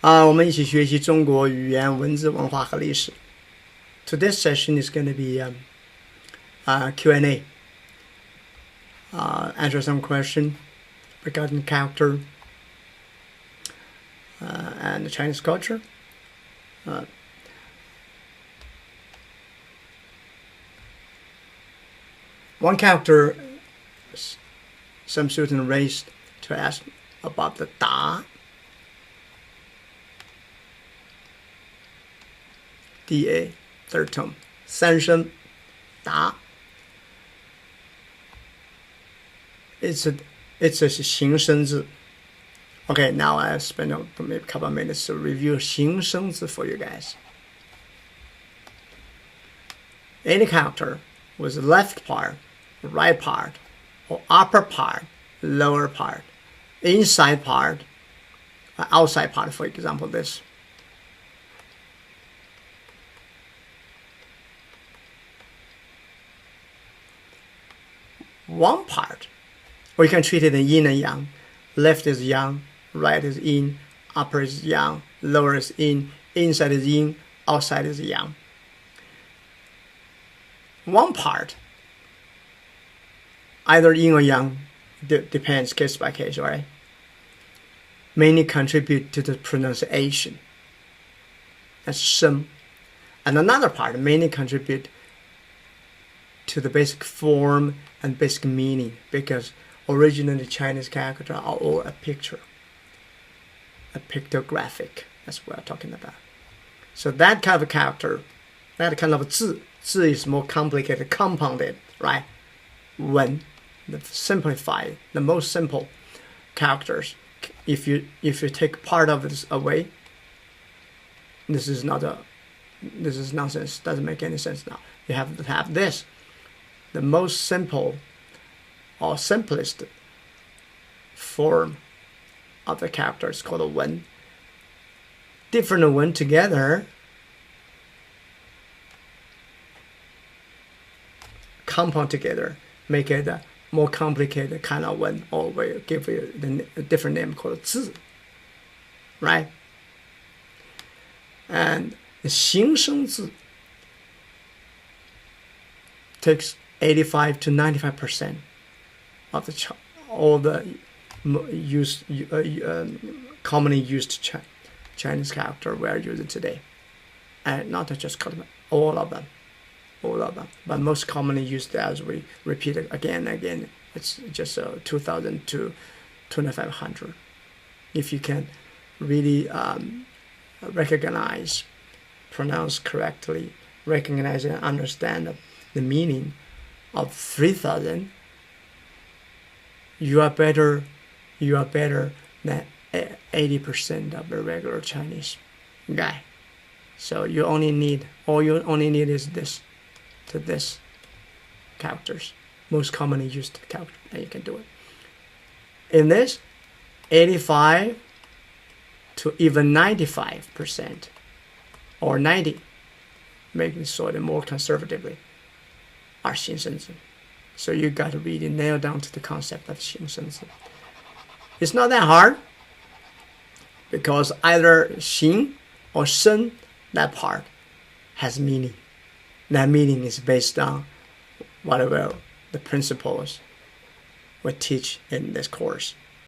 我们一起学习中国语言、文字、文化和历史。Today's session is going to be Q&A. Answer some question regarding character and the Chinese culture. One character some students raised to ask about the Da. Da, third tone, 三声 Da. It's a 形声字. Okay, now I spend maybe a couple of minutes to review 形声字 for you guys. Any character with left part, right part, or upper part, lower part, inside part, outside part, for example, this. One part, or you can treat it in yin and yang. Left is yang, right is yin, upper is yang, lower is yin, inside is yin, outside is yang. One part, either yin or yang, depends case by case, right? Mainly contribute to the pronunciation. That's sheng. And another part mainly contribute to the basic form and basic meaning, because originally Chinese characters are all a picture, a pictographic. That's what we're talking about. So that kind of character, that kind of 字 is more complicated, compounded, right? When the simplified, the most simple characters, if you take part of this away, this is nonsense. Doesn't make any sense now. You have to have this. The most simple or simplest form of the character is called a wen. Different wen together compound together, make it a more complicated kind of wen, or we give you a different name called 字, right? And the 形声字 takes 85 to 95% of all the commonly used Chinese character we are using today, and not just all of them, but most commonly used, as we repeat it again and again, it's just 2,000 to 2,500. If you can really recognize, pronounce correctly, recognize and understand the meaning of 3,000, you are better than 80% of the regular Chinese guy. So all you only need is this characters, most commonly used character, and you can do it. In this, 85 to even 95% or 90, making sort of more conservatively, are 形声字. So you got to really nail down to the concept of 形声字. It's not that hard, because either 形 or 声, that part, has meaning. That meaning is based on whatever the principles we teach in this course.